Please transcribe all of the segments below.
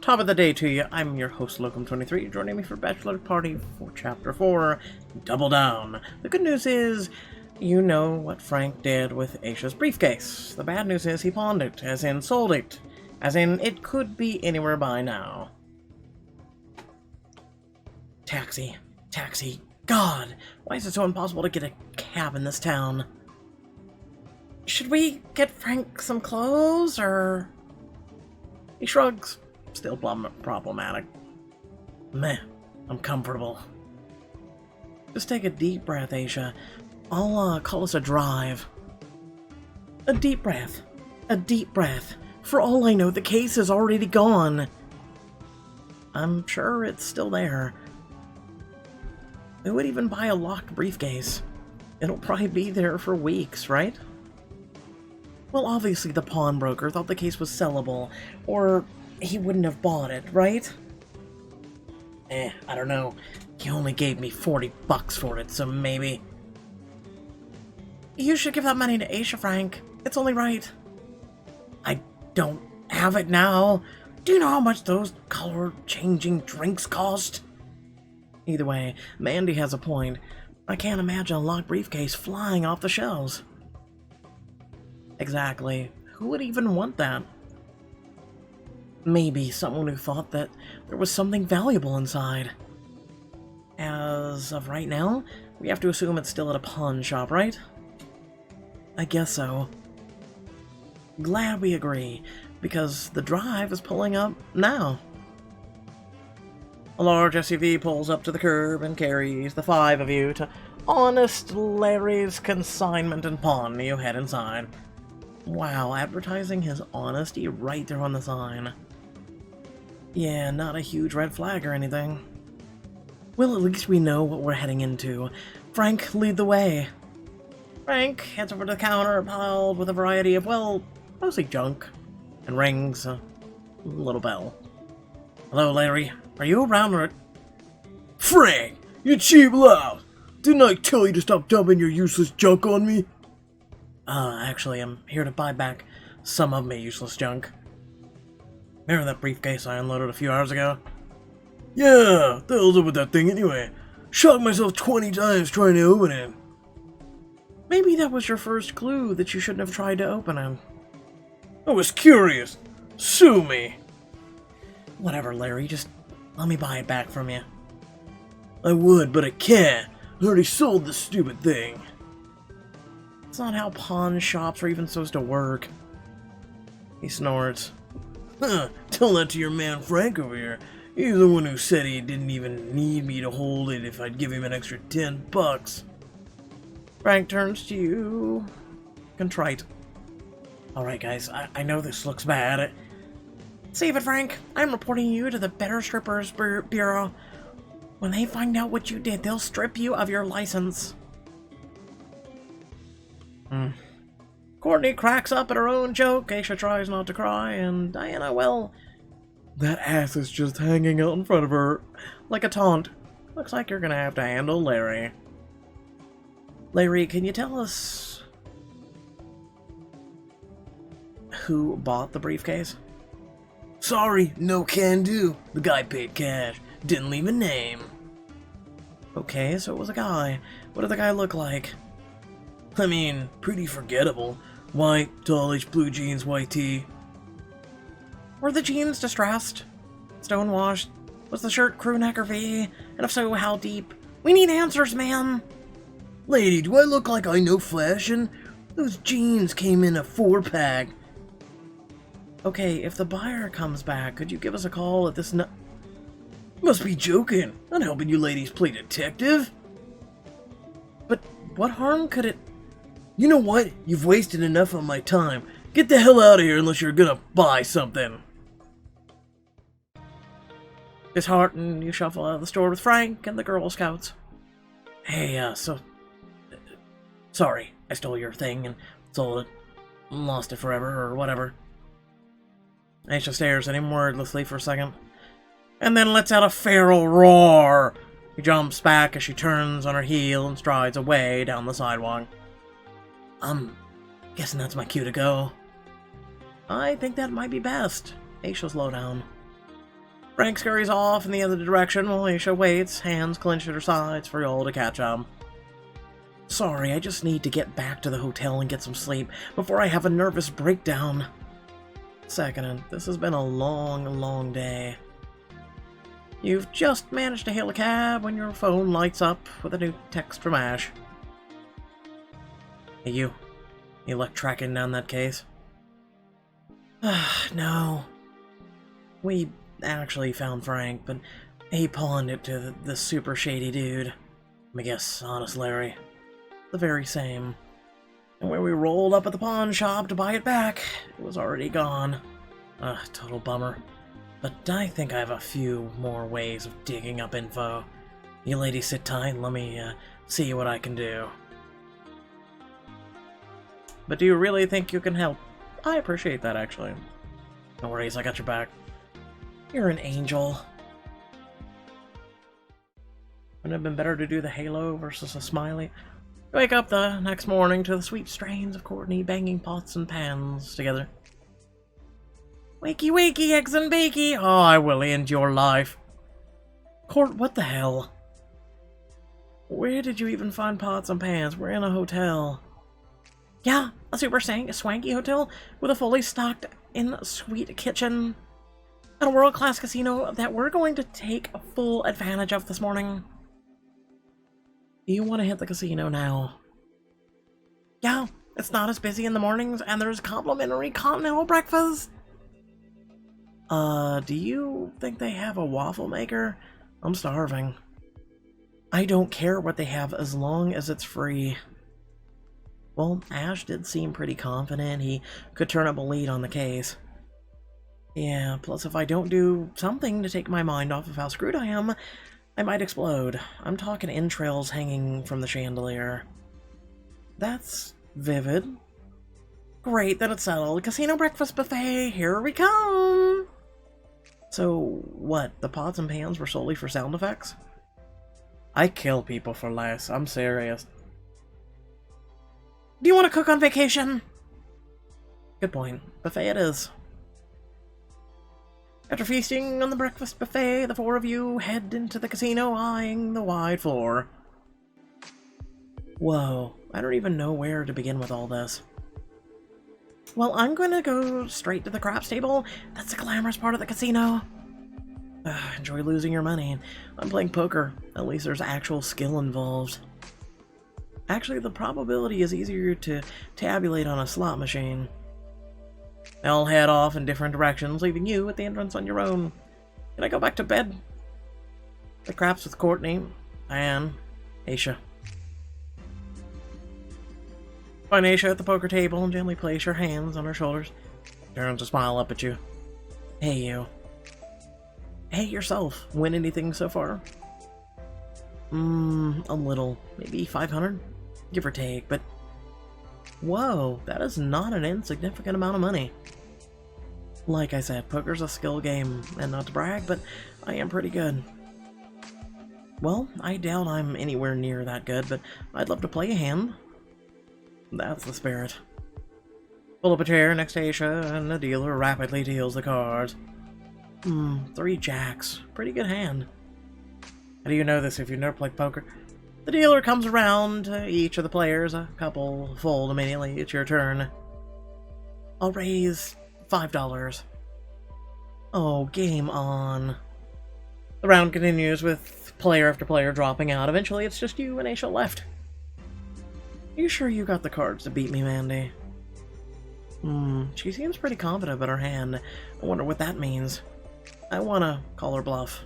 Top of the day to you. I'm your host, Locum23, joining me for Bachelorette Party for Chapter 4, Double Down. The good news is, you know what Frank did with Aisha's briefcase. The bad news is he pawned it, as in sold it, as in it could be anywhere by now. Taxi. God, why is it so impossible to get a cab in this town? Should we get Frank some clothes, or... He shrugs. Still problematic. Meh, I'm comfortable. Just take a deep breath, Aisha. I'll call us a drive. A deep breath. A deep breath. For all I know, the case is already gone. I'm sure it's still there. Who would even buy a locked briefcase? It'll probably be there for weeks, right? Well, obviously the pawnbroker thought the case was sellable, or he wouldn't have bought it, right? I don't know. He only gave me $40 for it, so maybe... You should give that money to Aisha, Frank. It's only right. I don't have it now. Do you know how much those color-changing drinks cost? Either way, Mandy has a point. I can't imagine a locked briefcase flying off the shelves. Exactly. Who would even want that? Maybe someone who thought that there was something valuable inside. As of right now, we have to assume it's still at a pawn shop, right? I guess so. Glad we agree, because the drive is pulling up now. A large SUV pulls up to the curb and carries the five of you to Honest Larry's Consignment and Pawn. You head inside. Wow, advertising his honesty right there on the sign. Yeah, not a huge red flag or anything. Well, at least we know what we're heading into. Frank, lead the way. Frank heads over to the counter, piled with a variety of, well, mostly junk, and rings a little bell. Hello, Larry. Are you around or... Frank, you cheap louse! Didn't I tell you to stop dumping your useless junk on me? Actually, I'm here to buy back some of my useless junk. Remember that briefcase I unloaded a few hours ago? Yeah, the hell's up with that thing anyway? Shocked myself 20 times trying to open it. Maybe that was your first clue that you shouldn't have tried to open it. I was curious. Sue me. Whatever, Larry, just let me buy it back from you. I would, but I can't. I already sold the stupid thing. It's not how pawn shops are even supposed to work. He snorts. Huh, tell that to your man Frank over here. He's the one who said he didn't even need me to hold it if I'd give him an extra $10. Frank turns to you, contrite. Alright guys, I know this looks bad. Save it, Frank. I'm reporting you to the Better Strippers Bureau. When they find out what you did, they'll strip you of your license. Courtney cracks up at her own joke, Aisha tries not to cry, and Diana, well, that ass is just hanging out in front of her like a taunt. Looks like you're gonna have to handle Larry. Larry, can you tell us who bought the briefcase? Sorry, no can do. The guy paid cash. Didn't leave a name. Okay, so it was a guy. What did the guy look like? I mean, pretty forgettable. White, tallish, blue jeans, white tee. Were the jeans distressed? Stonewashed? Was the shirt crew neck or V? And if so, how deep? We need answers, man! Lady, do I look like I know fashion? Those jeans came in a 4-pack. Okay, if the buyer comes back, could you give us a call at this Must be joking. I'm helping you ladies play detective. But what harm could it... You know what? You've wasted enough of my time. Get the hell out of here unless you're gonna buy something. Disheartened, you shuffle out of the store with Frank and the Girl Scouts. Hey, sorry, I stole your thing and sold it. Lost it forever, or whatever. Aisha stares at him wordlessly for a second, and then lets out a feral roar. He jumps back as she turns on her heel and strides away down the sidewalk. I'm guessing that's my cue to go. I think that might be best. Aisha's low down. Frank scurries off in the other direction while Aisha waits, hands clenched at her sides for y'all to catch him. Sorry, I just need to get back to the hotel and get some sleep before I have a nervous breakdown. Second, this has been a long, long day. You've just managed to hail a cab when your phone lights up with a new text from Ash. Hey, you like tracking down that case? No. We actually found Frank, but he pawned it to the super shady dude. I guess, honest Larry. The very same. And when we rolled up at the pawn shop to buy it back, it was already gone. Total bummer. But I think I have a few more ways of digging up info. You ladies sit tight and let me see what I can do. But do you really think you can help? I appreciate that, actually. No worries, I got your back. You're an angel. Wouldn't it have been better to do the halo versus a smiley? Wake up the next morning to the sweet strains of Courtney banging pots and pans together. Wakey wakey, eggs and bakey! Oh, I will end your life. Court, what the hell? Where did you even find pots and pans? We're in a hotel. Yeah, a super swanky hotel with a fully stocked in sweet kitchen and a world-class casino that we're going to take full advantage of this morning. You want to hit the casino now? Yeah, it's not as busy in the mornings, and there's complimentary continental breakfast. Do you think they have a waffle maker? I'm starving. I don't care what they have as long as it's free. Well, Ash did seem pretty confident he could turn up a lead on the case. Yeah, plus if I don't do something to take my mind off of how screwed I am, I might explode. I'm talking entrails hanging from the chandelier. That's vivid. Great, then it's settled. Casino breakfast buffet, here we come! So, what, the pots and pans were solely for sound effects? I kill people for less, I'm serious. Do you want to cook on vacation? Good point. Buffet it is. After feasting on the breakfast buffet, the four of you head into the casino, eyeing the wide floor. Whoa, I don't even know where to begin with all this. Well, I'm going to go straight to the craps table. That's the glamorous part of the casino. Enjoy losing your money. I'm playing poker. At least there's actual skill involved. Actually, the probability is easier to tabulate on a slot machine. They'll head off in different directions, leaving you at the entrance on your own. Can I go back to bed? The craps with Courtney and Aisha. Find Aisha at the poker table and gently place your hands on her shoulders. Turns to smile up at you. Hey, you. Hey, yourself. Win anything so far? A little. Maybe 500? Give or take, but... Whoa, that is not an insignificant amount of money. Like I said, poker's a skill game, and not to brag, but I am pretty good. Well, I doubt I'm anywhere near that good, but I'd love to play a hand. That's the spirit. Pull up a chair next to Aisha, and the dealer rapidly deals the cards. 3 jacks. Pretty good hand. How do you know this if you've never played poker? The dealer comes around to each of the players. A couple fold immediately. It's your turn. I'll raise $5. Oh, game on. The round continues with player after player dropping out. Eventually, it's just you and Aisha left. You sure you got the cards to beat me, Mandy? She seems pretty confident about her hand. I wonder what that means. I wanna call her bluff.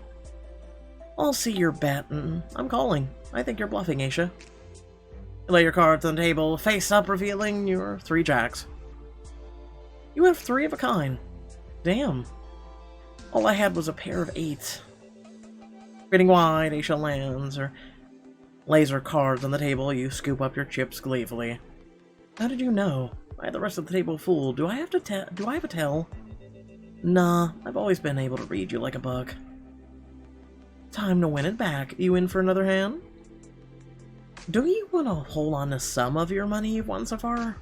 I'll see your bet, and I'm calling. I think you're bluffing, Aisha. You lay your cards on the table, face up, revealing your 3 jacks. You have 3 of a kind. Damn. All I had was a pair of 8s. Grinning wide, Aisha lands her laser cards on the table. You scoop up your chips gleefully. How did you know? I had the rest of the table full. Do I have a tell? Nah, I've always been able to read you like a book. Time to win it back. You in for another hand? Do you want to hold on to some of your money you've won so far?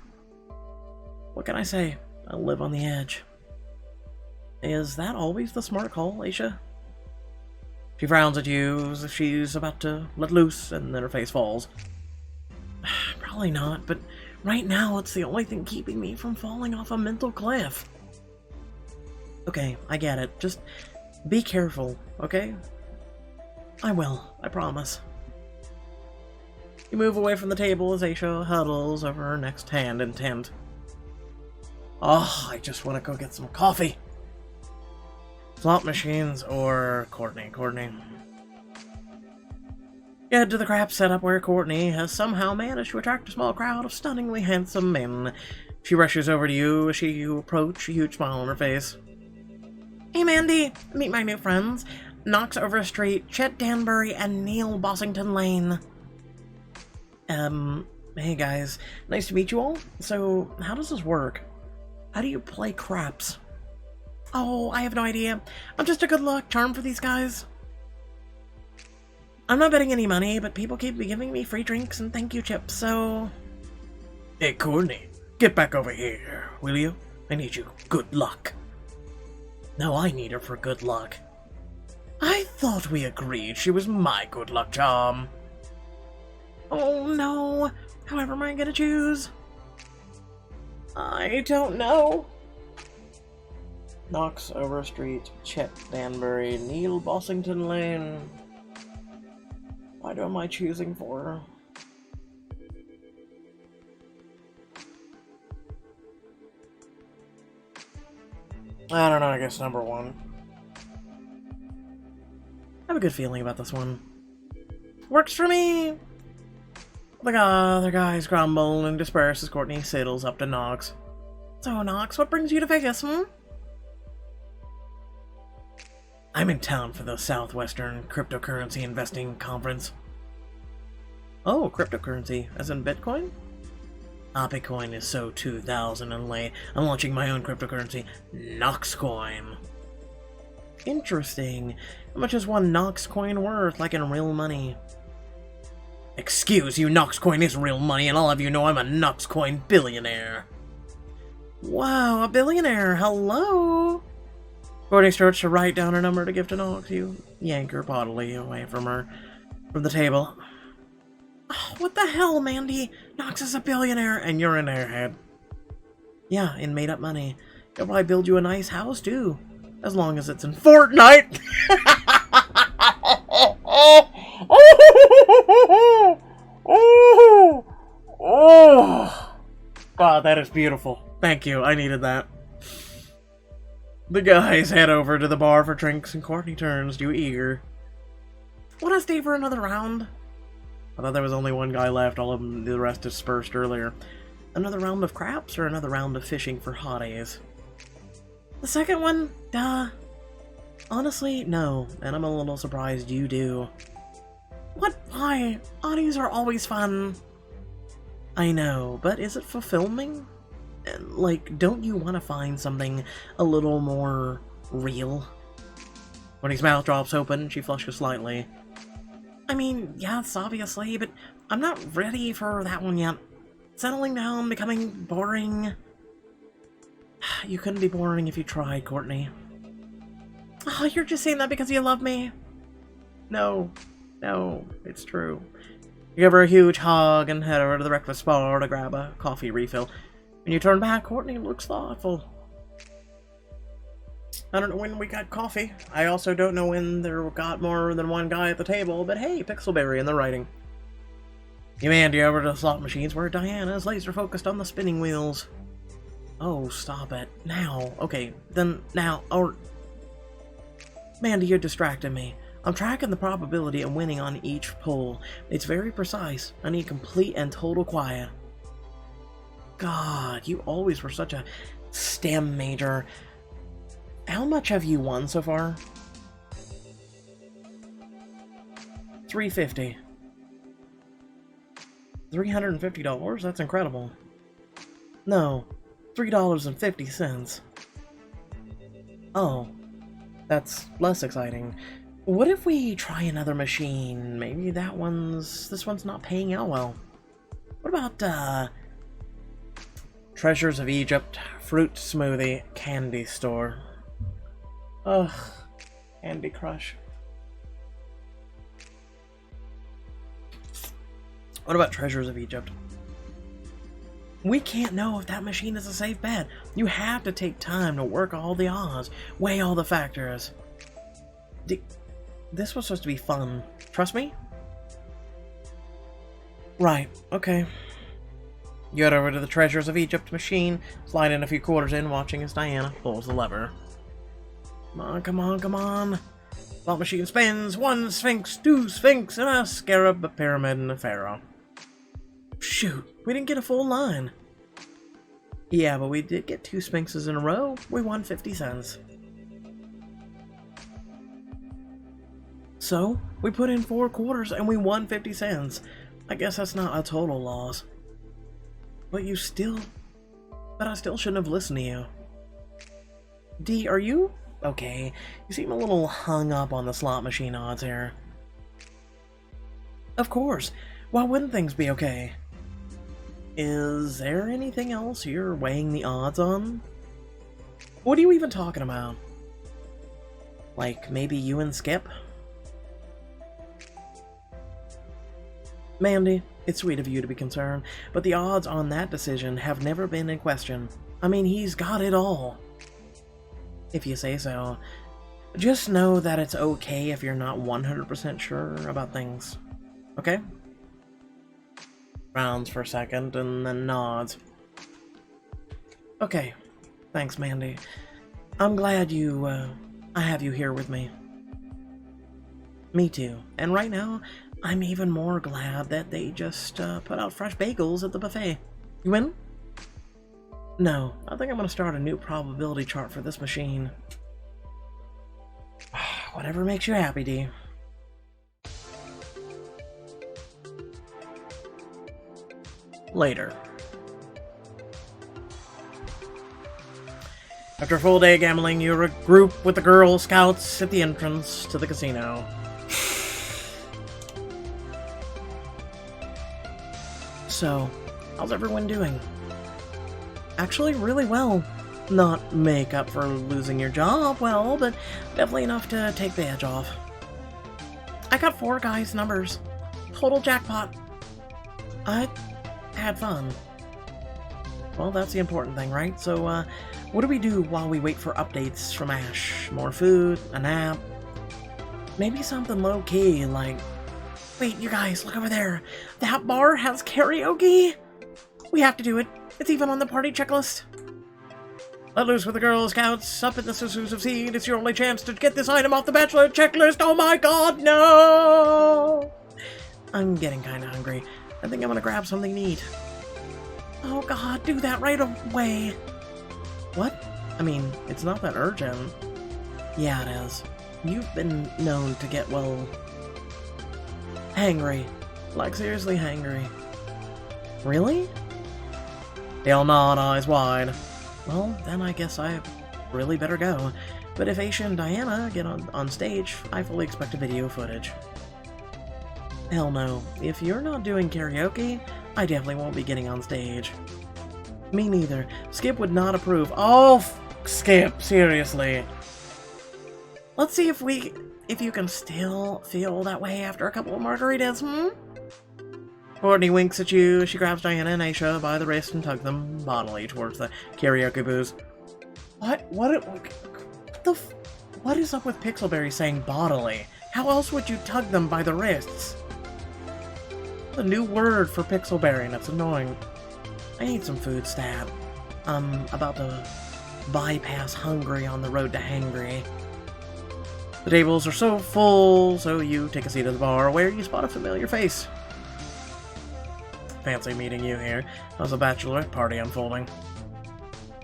What can I say? I live on the edge. Is that always the smart call, Aisha? She frowns at you as if she's about to let loose, and then her face falls. Probably not, but right now it's the only thing keeping me from falling off a mental cliff. Okay, I get it. Just be careful, okay? I will, I promise. You move away from the table as Aisha huddles over her next hand intent. Oh, I just want to go get some coffee. Slot machines or Courtney. You head to the crap setup where Courtney has somehow managed to attract a small crowd of stunningly handsome men. She rushes over to you as you approach, a huge smile on her face. Hey Mandy, meet my new friends. Knox Overstreet, Chet Danbury, and Neil Bossington Lane. Hey guys, nice to meet you all. So, how does this work? How do you play craps? Oh, I have no idea. I'm just a good luck charm for these guys. I'm not betting any money, but people keep giving me free drinks and thank you chips, so... Hey, Courtney, get back over here, will you? I need you. Good luck. No, I need her for good luck. I thought we agreed she was my good luck charm. Oh no, however am I gonna choose? I don't know. Knox Overstreet, Chet Danbury, Neil Bossington Lane. Why am I choosing for her? I don't know, I guess number one. I have a good feeling about this one. Works for me! The other guys grumble and disperse as Courtney sidles up to Knox. So, Knox, what brings you to Vegas, I'm in town for the Southwestern Cryptocurrency Investing Conference. Oh, cryptocurrency, as in Bitcoin? Bitcoin is so 2000 and late. I'm launching my own cryptocurrency, Knoxcoin. Interesting. How much is one Knox coin worth, like in real money? Excuse you, Knoxcoin is real money, and all of you know I'm a Knoxcoin billionaire. Wow, a billionaire, hello? Courtney starts to write down her number to give to Knox. You yank her bodily away from the table. Oh, what the hell, Mandy? Knox is a billionaire, and you're an airhead. Yeah, in made-up money. He'll probably build you a nice house, too. As long as it's in Fortnite! God, that is beautiful. Thank you, I needed that. The guys head over to the bar for drinks, and Courtney turns to you eager. Wanna stay for another round? I thought there was only one guy left, all of them, the rest dispersed earlier. Another round of craps or another round of fishing for hotties? The second one? Duh. Honestly, no, and I'm a little surprised you do. What? Why? Hotties are always fun. I know, but is it fulfilling? Like, don't you want to find something a little more real? When his mouth drops open, she flushes slightly. I mean, yes, obviously, but I'm not ready for that one yet. Settling down, becoming boring. You couldn't be boring if you tried, Courtney. Oh, you're just saying that because you love me. No, it's true. You give her a huge hug and head over to the breakfast bar to grab a coffee refill. When you turn back, Courtney looks thoughtful. I don't know when we got coffee. I also don't know when there got more than one guy at the table, but hey, Pixelberry in the writing. You hand you over to the slot machines where Diana is laser focused on the spinning wheels. Oh, stop it. Now. Okay, then now, or... Mandy, you're distracting me. I'm tracking the probability of winning on each pull. It's very precise. I need complete and total quiet. God, you always were such a STEM major. How much have you won so far? $350. $350? That's incredible. No, $3.50. Oh, that's less exciting. What if we try another machine? Maybe this one's not paying out well. What about, Treasures of Egypt, fruit smoothie, candy store? Ugh, Candy Crush. What about Treasures of Egypt? We can't know if that machine is a safe bet. You have to take time to work all the odds, weigh all the factors. This was supposed to be fun. Trust me? Right, okay. You head over to the Treasures of Egypt machine, slide in a few quarters in, watching as Diana pulls the lever. Come on, come on, come on. Slot machine spins. 1 sphinx, 2 sphinx, and a scarab, a pyramid, and a pharaoh. Shoot, we didn't get a full line. Yeah, but we did get 2 sphinxes in a row. We won 50 cents. So, we put in 4 quarters and we won 50 cents. I guess that's not a total loss. But I still shouldn't have listened to you. D, are you okay? You seem a little hung up on the slot machine odds here. Of course. Why wouldn't things be okay? Is there anything else you're weighing the odds on? What are you even talking about? Like, maybe you and Skip? Mandy, it's sweet of you to be concerned, but the odds on that decision have never been in question. I mean, he's got it all. If you say so. Just know that it's okay if you're not 100% sure about things. Okay? Frowns for a second and then nods. Okay. Thanks, Mandy. I'm glad I have you here with me. Me too. And right now, I'm even more glad that they just put out fresh bagels at the buffet. You in? No, I think I'm going to start a new probability chart for this machine. Whatever makes you happy, D. Later. After a full day of gambling, you regroup with the Girl Scouts at the entrance to the casino. So, how's everyone doing? Actually, really well. Not make up for losing your job, well, but definitely enough to take the edge off. I got 4 guys' numbers. Total jackpot. I had fun. Well, that's the important thing, right? So, what do we do while we wait for updates from Ash? More food? A nap? Maybe something low-key, like... Wait, you guys, look over there. That bar has karaoke? We have to do it. It's even on the party checklist. Let loose with the Girl Scouts up in the Susus of Seed. It's your only chance to get this item off the Bachelorette checklist. Oh my god, no! I'm getting kind of hungry. I think I'm gonna grab something to eat. Oh god, do that right away. What? I mean, it's not that urgent. Yeah, it is. You've been known to get, well... hangry. Like, seriously hangry. Really? They'll nod, eyes wide. Well, then I guess I really better go. But if Aisha and Diana get on stage, I fully expect a video footage. Hell no. If you're not doing karaoke, I definitely won't be getting on stage. Me neither. Skip would not approve. Oh, Skip, seriously. Let's see if you can still feel that way after a couple of margaritas, Courtney winks at you. She grabs Diana and Aisha by the wrist and tugs them bodily towards the karaoke booth. What is up with Pixelberry saying bodily? How else would you tug them by the wrists? A new word for Pixelberry, and it's annoying. I need some food, stat. I'm about to bypass hungry on the road to hangry. The tables are so full, so you take a seat at the bar where you spot a familiar face. Fancy meeting you here. How's the Bachelorette party unfolding?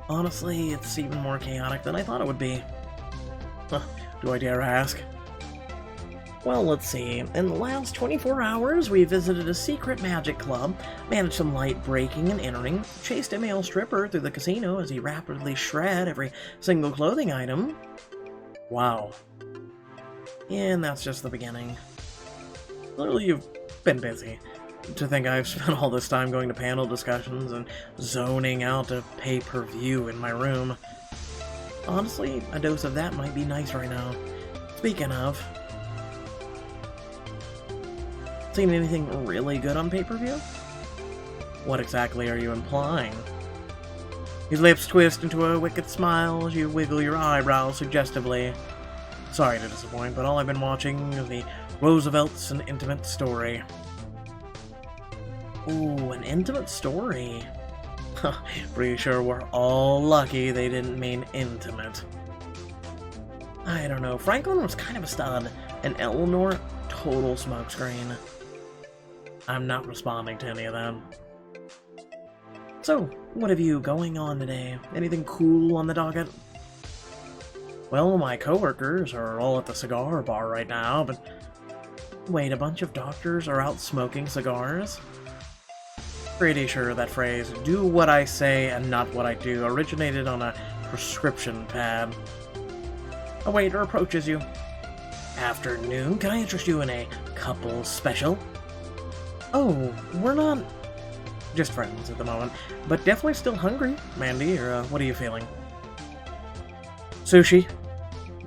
Honestly, it's even more chaotic than I thought it would be. Do I dare ask? Well, let's see. In the last 24 hours, we visited a secret magic club, managed some light breaking and entering, chased a male stripper through the casino as he rapidly shred every single clothing item. Wow. And that's just the beginning. Clearly, you've been busy. To think I've spent all this time going to panel discussions and zoning out a pay-per-view in my room. Honestly, a dose of that might be nice right now. Speaking of... Seen anything really good on pay-per-view? What exactly are you implying? His lips twist into a wicked smile as you wiggle your eyebrows suggestively. Sorry to disappoint, but all I've been watching is the Roosevelt's An Intimate Story. Ooh, an intimate story. Pretty sure we're all lucky they didn't mean intimate. I don't know, Franklin was kind of a stud, and Eleanor, total smokescreen. I'm not responding to any of them. So, what have you going on today? Anything cool on the docket? Well, my coworkers are all at the cigar bar right now, but... Wait, a bunch of doctors are out smoking cigars? Pretty sure that phrase, do what I say and not what I do, originated on a prescription pad. A waiter approaches you. Afternoon, can I interest you in a couple special? Oh, we're not just friends at the moment, but definitely still hungry, Mandy, or what are you feeling? Sushi,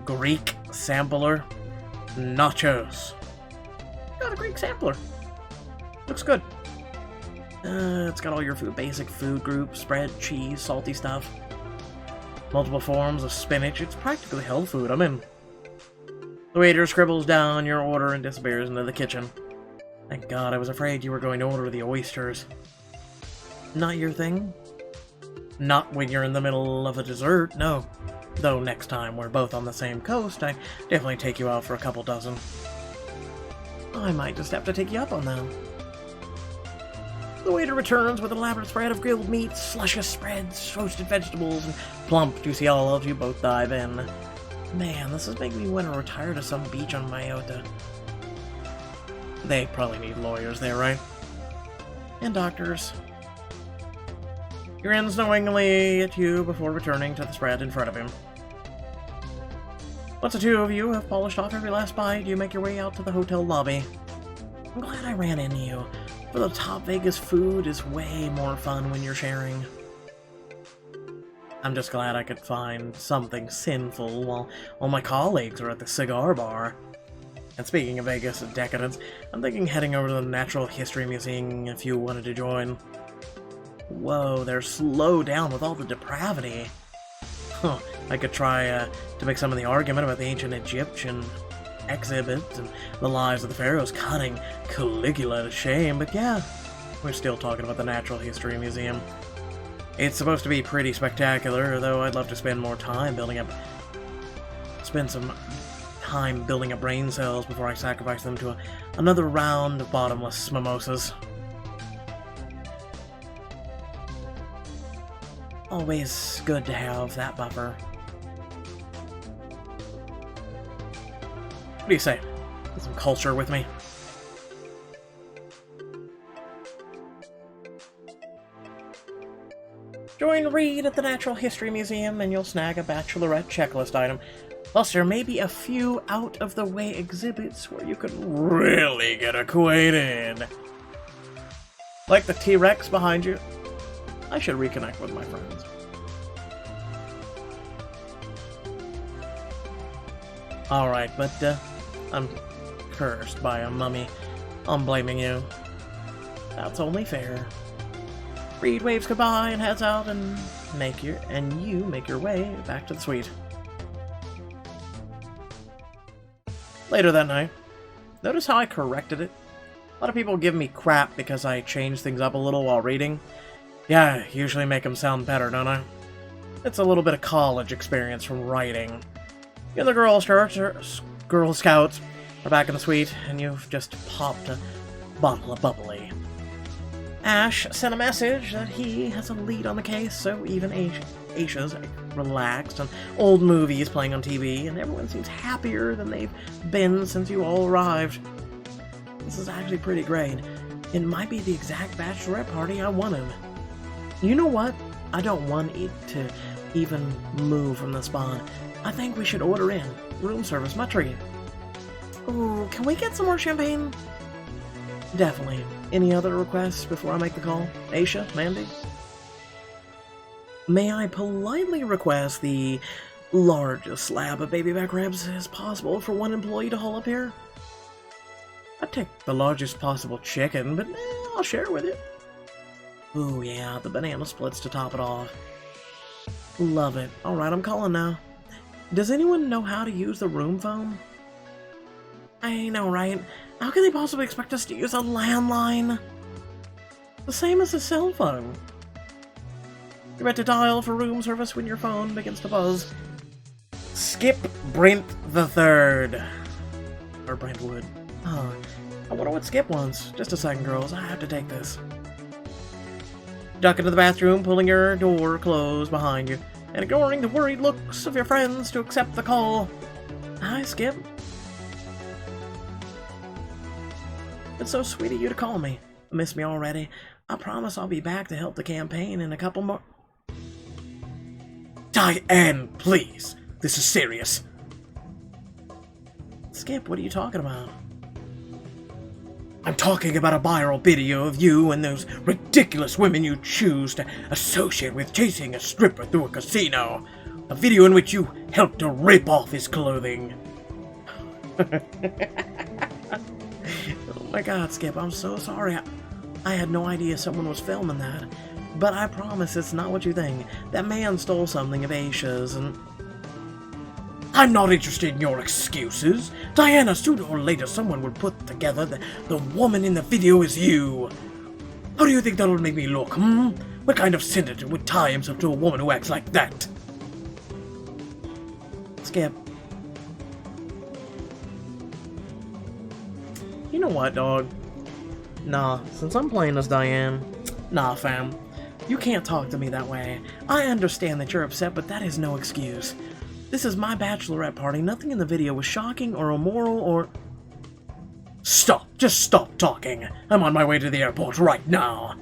Greek sampler, nachos. Got a Greek sampler. Looks good. It's got all your basic food groups, bread, cheese, salty stuff. Multiple forms of spinach. It's practically health food. I'm in. The waiter scribbles down your order and disappears into the kitchen. Thank God, I was afraid you were going to order the oysters. Not your thing? Not when you're in the middle of a dessert, no. Though next time we're both on the same coast, I'd definitely take you out for a couple dozen. I might just have to take you up on that. The waiter returns with an elaborate spread of grilled meats, luscious spreads, roasted vegetables, and plump, juicy olives. You both dive in. Man, this is making me want to retire to some beach on Mayotte. They probably need lawyers there, right? And doctors. He grins knowingly at you before returning to the spread in front of him. Once the two of you have polished off every last bite, you make your way out to the hotel lobby. I'm glad I ran into you. For the top Vegas food is way more fun when you're sharing. I'm just glad I could find something sinful while all my colleagues are at the cigar bar. And speaking of Vegas decadence, I'm thinking heading over to the Natural History Museum if you wanted to join. Whoa, they're slow down with all the depravity. Huh, I could try to make some of the argument about the ancient Egyptian exhibit and the lives of the pharaohs cutting Caligula to shame, but yeah, we're still talking about the Natural History Museum. It's supposed to be pretty spectacular, though I'd love to spend some time building up brain cells before I sacrifice them to another round of bottomless mimosas. Always good to have that buffer. What do you say? Get some culture with me? Join Reid at the Natural History Museum and you'll snag a Bachelorette checklist item. Plus, there may be a few out-of-the-way exhibits where you could really get acquainted. Like the T-Rex behind you. I should reconnect with my friends. Alright, but I'm cursed by a mummy. I'm blaming you. That's only fair. Reid waves goodbye and heads out and you make your way back to the suite. Later that night, notice how I corrected it? A lot of people give me crap because I change things up a little while reading. Yeah, I usually make them sound better, don't I? It's a little bit of college experience from writing. You and the Girl Scouts are back in the suite, and you've just popped a bottle of bubbly. Ash sent a message that he has a lead on the case, so even Aisha's relaxed, and old movies playing on TV, and everyone seems happier than they've been since you all arrived. This is actually pretty great. It might be the exact bachelorette party I wanted. You know what? I don't want it to even move from the spawn. I think we should order in. Room service, my treat. Ooh, can we get some more champagne? Definitely. Any other requests before I make the call? Aisha? Mandy? May I politely request the largest slab of baby back ribs as possible for one employee to haul up here? I'd take the largest possible chicken, but I'll share it with you. Ooh, yeah, the banana splits to top it off. Love it. Alright, I'm calling now. Does anyone know how to use the room phone? I know, right? How can they possibly expect us to use a landline? The same as a cell phone. You're meant to dial for room service when your phone begins to buzz. Skip Brent the Third. Or Brentwood. Oh, I wonder what Skip wants. Just a second, girls. I have to take this. Duck into the bathroom, pulling your door closed behind you, and ignoring the worried looks of your friends to accept the call. Hi, Skip. It's so sweet of you to call me. Miss me already? I promise I'll be back to help the campaign in a couple more... Diane, please! This is serious. Skip, what are you talking about? I'm talking about a viral video of you and those ridiculous women you choose to associate with chasing a stripper through a casino. A video in which you helped to rip off his clothing. Oh my god, Skip, I'm so sorry. I had no idea someone was filming that. But I promise it's not what you think. That man stole something of Aisha's and... I'm not interested in your excuses. Diana, sooner or later someone will put together that the woman in the video is you. How do you think that'll make me look, What kind of senator would tie himself to a woman who acts like that? Skip. You know what, dog? Nah, since I'm playing as Diane... Nah, fam. You can't talk to me that way. I understand that you're upset, but that is no excuse. This is my bachelorette party. Nothing in the video was shocking or immoral or... Stop! Just stop talking! I'm on my way to the airport right now!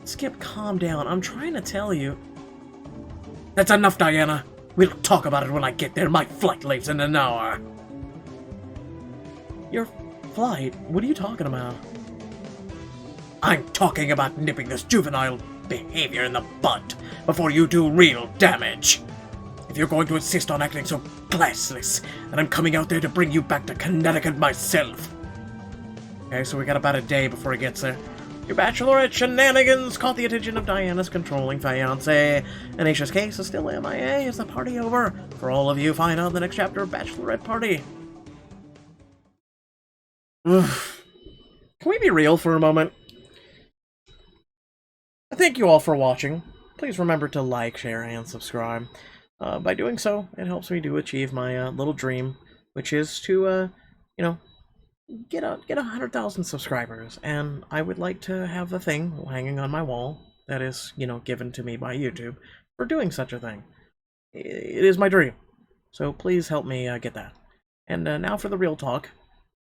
Skip, calm down. I'm trying to tell you... That's enough, Diana! We'll talk about it when I get there. My flight leaves in an hour. Your flight? What are you talking about? I'm talking about nipping this juvenile behavior in the bud before you do real damage. If you're going to insist on acting so classless, then I'm coming out there to bring you back to Connecticut myself. Okay, so we got about a day before he gets there. Your bachelorette shenanigans caught the attention of Diana's controlling fiancé. And Aisha's case is still MIA. Is the party over? For all of you, find out in the next chapter of Bachelorette Party. Can we be real for a moment? Thank you all for watching. Please remember to like, share, and subscribe. By doing so, it helps me to achieve my little dream, which is to, you know, get 100,000 subscribers. And I would like to have a thing hanging on my wall that is, you know, given to me by YouTube for doing such a thing. It is my dream. So please help me get that. And now for the real talk.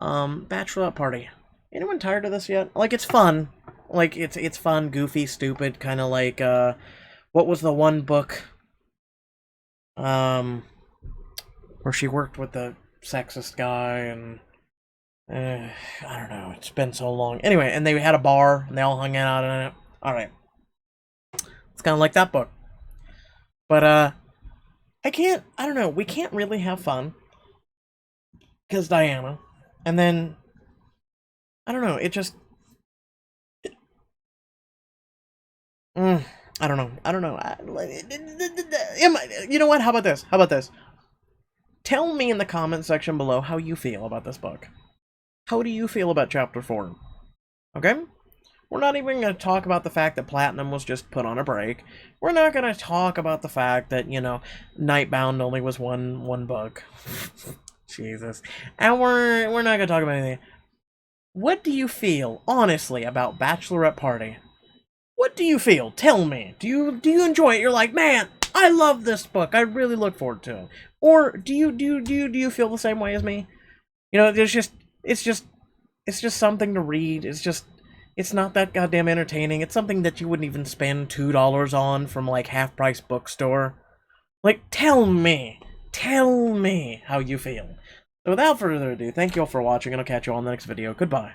Bachelorette Party. Anyone tired of this yet? Like, it's fun. Like, it's fun, goofy, stupid, kind of like, what was the one book, where she worked with the sexist guy, and, I don't know, it's been so long. Anyway, and they had a bar, and they all hung out in it. Alright. It's kind of like that book. But, I don't know, we can't really have fun, because Diana, and then, I don't know, it just... I don't know. You know what? How about this? Tell me in the comment section below how you feel about this book. How do you feel about Chapter 4? Okay? We're not even going to talk about the fact that Platinum was just put on a break. We're not going to talk about the fact that, you know, Nightbound only was one book. Jesus. And we're not going to talk about anything. What do you feel, honestly, about Bachelorette Party? What do you feel? Tell me. Do you enjoy it? You're like, man, I love this book. I really look forward to it. Or do you feel the same way as me? You know, it's just something to read. It's not that goddamn entertaining. It's something that you wouldn't even spend $2 on from like Half Price Bookstore. Like, tell me how you feel. So without further ado, thank you all for watching, and I'll catch you all in the next video. Goodbye.